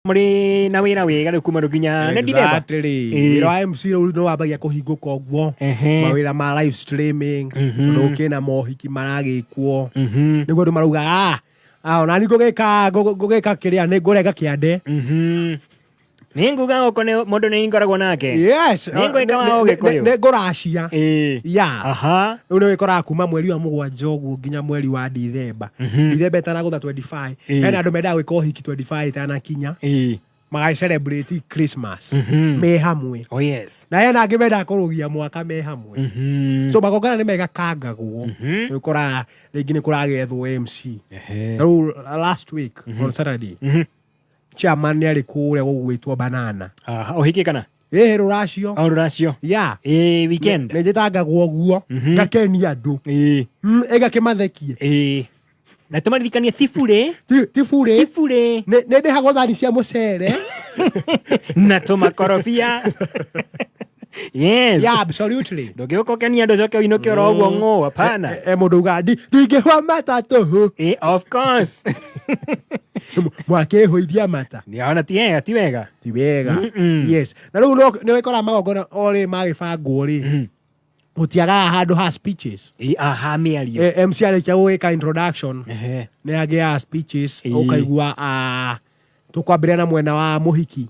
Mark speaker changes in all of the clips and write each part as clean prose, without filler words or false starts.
Speaker 1: muri na wira wega riu kuma rukinya ne Dithemba
Speaker 2: exactly ro MC ru no wabagia kuhingũka ũguo mawira ma live streaming tondu kina mohiki maragĩkwo niguo ndu marauga ona ni ngũgĩka kĩrĩa nĩ ngũrenga kĩande
Speaker 1: nĩ nguga oko nĩ mũndũ nĩ ngoragwo nake
Speaker 2: yes nĩ ngũracia
Speaker 1: aha
Speaker 2: rĩu nĩ wĩkoraga kuma mweri wa mũgwanja ũguo nginya mweri wa Dithemba Dithemba ĩtanagũtha 25 hena andũ mendaga gwĩka ũhiki 25 ĩtanakinya magai celebrate Christmas me hamwe na hena angĩ mendaga kũrũgia mwaka me hamwe so magongona nĩ megakangagwo nĩ ũkoraga rĩngĩ nĩ kũragethwo MC rĩu last week on Saturday chairman nĩ arĩ kũrĩa gũgwĩtwo Banana
Speaker 1: ũhiki kana
Speaker 2: rũracio
Speaker 1: weekend
Speaker 2: nĩ njĩtangagwo ũguo ngakenia andũ ĩgakĩmathekie
Speaker 1: na tũmaririkanie Thibure
Speaker 2: nĩ ndĩhagwo thani cia mũcere
Speaker 1: na tũmakorobia yes
Speaker 2: absolutely
Speaker 1: ndũngĩũka ũkenia andũ coke ũinũke oro ũguo ng'ũ hapana
Speaker 2: mũndũ uga ndingĩhwa mata tũhũ
Speaker 1: of course
Speaker 2: mwakĩhũithia mata
Speaker 1: nĩona ti wega
Speaker 2: yes na rĩu nĩ wĩkora magongona orĩ magĩbangwo rĩ gũtiagaga handũ ha speeches
Speaker 1: mĩario
Speaker 2: MC arĩkia gũgĩka introduction nĩ agĩaga speeches ũkaigua tũkwambĩrĩria na mwena wa mũhiki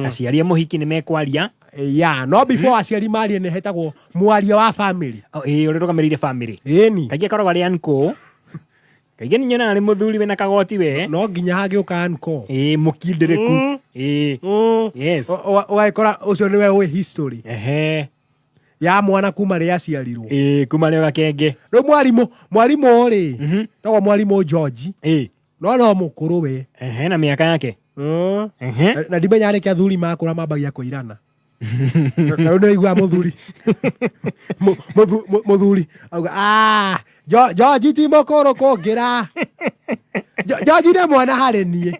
Speaker 1: aciari a mũhiki nĩ mekwaria
Speaker 2: no before aciari marie nĩ hetagwo mwaria wa family
Speaker 1: ũrĩa ũrũgamĩrĩire family kaingĩ akoragwo arĩ uncle kaingĩ nĩ nyonaga nĩ mũthuri wĩna kagoti we
Speaker 2: no nginya hagĩũka uncle
Speaker 1: mũkindĩrĩku yes
Speaker 2: ũgagĩkora ũcio nĩwe ũĩ history ya mwana kuma rĩrĩa aciarirwo
Speaker 1: kuma rĩo gakenge
Speaker 2: rĩu mwarimũ rĩ tagwo mwarimũ George no mũkũrũ we
Speaker 1: na mĩaka yake
Speaker 2: na ndimenya arĩkia athuri makũra mambagia kũirana rĩu nĩ waiguaga mũthuri auga George ti mũkũrũ kũngĩra George nĩ mwana harĩ niĩ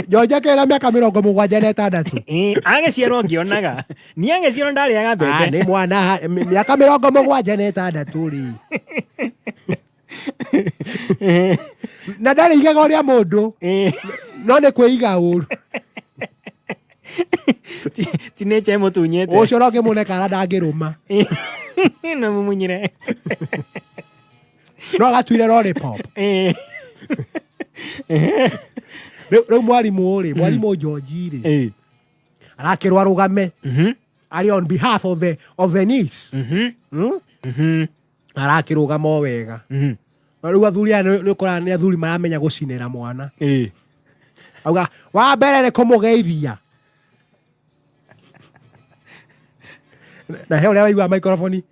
Speaker 2: George akĩra mĩaka 76
Speaker 1: agĩciarwo ngĩonaga niĩ agĩciarwo ndarĩaga mbembe
Speaker 2: nĩ mwana mĩaka 76 rĩ na ndarĩ igaga ũrĩa mũndũ no nĩ kwĩiga ũru
Speaker 1: ti nature mũtunyĩte
Speaker 2: ũcio no ngĩmũneka ara ndangĩrũma
Speaker 1: no mũmunyire
Speaker 2: no agatuire lollipop rĩu mwarimũ George rĩ arakĩrwo arũgame arĩ on behalf of the niece arakĩrũgama o wega rĩu athuri aya nĩ ũkoraga nĩ athuri maramenya gũcinĩra mwana auga wa mbere nĩ kũmũgeithia na he ũrĩa waigua microphone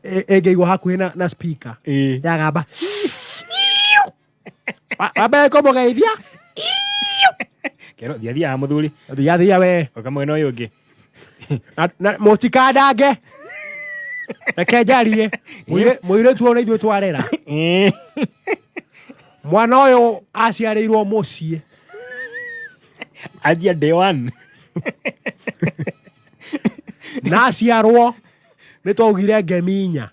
Speaker 2: ĩngĩigwo hakuhĩ na speaker yagamba wa mbere kũmũgeithia
Speaker 1: thiathiaga mũthuri
Speaker 2: thiathia we
Speaker 1: oka mwena ũyũ ũngĩ
Speaker 2: mũtikandange reke njarie mũirĩtu ũyũ nĩ ithuĩ twarera mwana ũyũ aciarĩirwo mũciĩ
Speaker 1: anjia day one
Speaker 2: na aciarwo nĩ twaugire ngeminya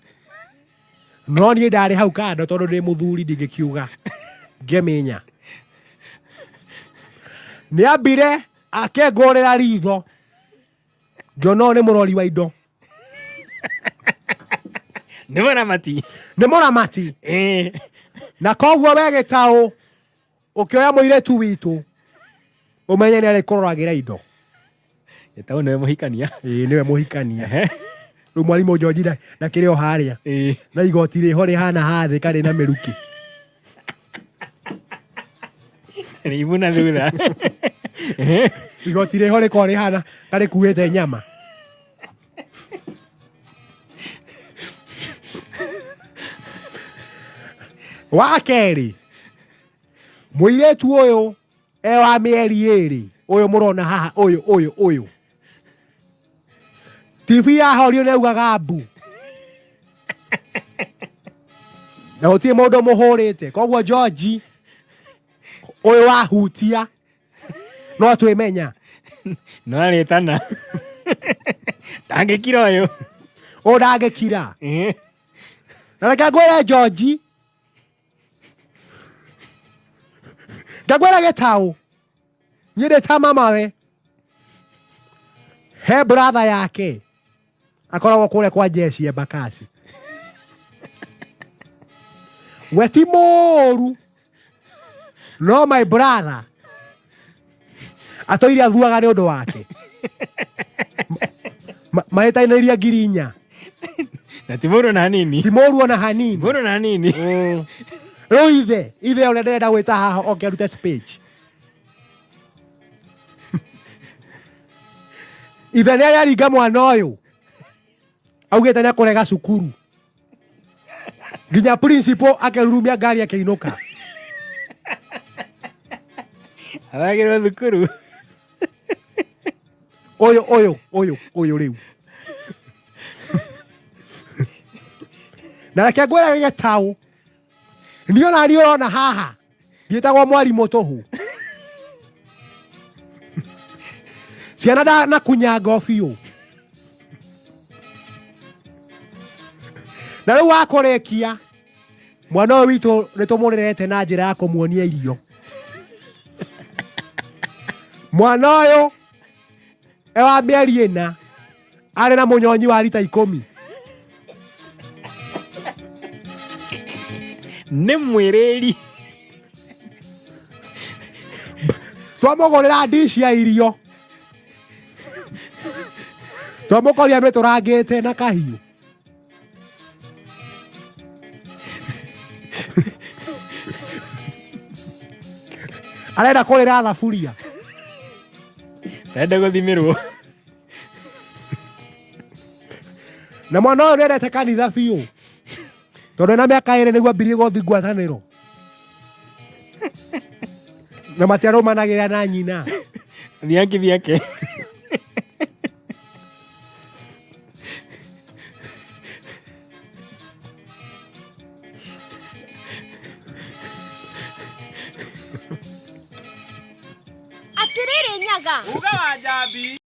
Speaker 2: no niĩ ndarĩ hau kando tondũ ndĩ mũthuri ndingĩkiuga ngeminya nĩ ambire akengũrĩra ritho ngĩona ũyũ nĩ mũrori wa indo
Speaker 1: nĩ
Speaker 2: mũramati na koguo we gĩtaũ ũkĩoya mũirĩtu witũ ũmenye nĩ arĩ kũroragĩra indo
Speaker 1: gĩtaũ nĩwe mũhikania
Speaker 2: nĩwe mũhikania rĩu mwarimũ George ndakĩrĩ o harĩa na igoti rĩho rĩhana hathĩ karĩ na mĩrukĩ
Speaker 1: ribu na thutha
Speaker 2: igoti rĩho rĩkorwo rĩhana karĩ kuĩte nyama wa kerĩ mũirĩtu ũyũ wa mĩeri ĩrĩ ũyũ mũrona haha ũyũ TV yahorio nĩ augaga mbu na gũtirĩ mũndũ mũhũrĩte koguo George ũyũ wahutia no twĩmenya
Speaker 1: no arĩtana ndangĩkira ũyũ
Speaker 2: ndangĩkira na reke ngwĩre George Ngagwera Gitau nyende ta mama we he brother yake akoragwo kule kwa jeshi Embakasi. We ti mũũru no my brother atoire athuaga nĩ ũndũ wake mahĩtanĩria ngiri 4
Speaker 1: na ti mũũru na hanini,
Speaker 2: ti mũũru ona hanini,
Speaker 1: mũũru na hanini.
Speaker 2: Rĩu ithe ona ndĩrenda gwĩta haha oke arute speech. Ithe nĩ ayaringa mwana ũyũ augĩte nĩ akũrega cukuru nginya principal akerurumia ngari akĩinũka
Speaker 1: aragĩrwo thukuru.
Speaker 2: Ũyũ rĩu na reke ngwĩre Gitau niĩ ona niĩ ũrona haha ndiĩtagwo mwarimũ tũhũ. Ciana na kunyanga biũ na rĩu wakũrĩkia mwana ũyũ witũ nĩtũmũrerete na njĩra ya kũmuonia irio. Mwana ũyũ ewa mĩeri 4 arĩ na mũnyonyi wa lita 10.
Speaker 1: Nĩ mwĩrĩri.
Speaker 2: Twamũgũrĩra dish ya irio twamũkoria mĩtũrangĩte na kahiũ. Arenda kũrĩra thaburia,
Speaker 1: arenda gũthimĩrwo.
Speaker 2: na mwana ũyũ nĩendete kanitha biũ tondũ na mĩaka 2 nĩguo ambirie gũthiĩ ngwatanĩro na matiarũmanagĩrĩra na nyina.
Speaker 1: Thiake.
Speaker 3: Atiriri nyaga. Uga wa Njambi.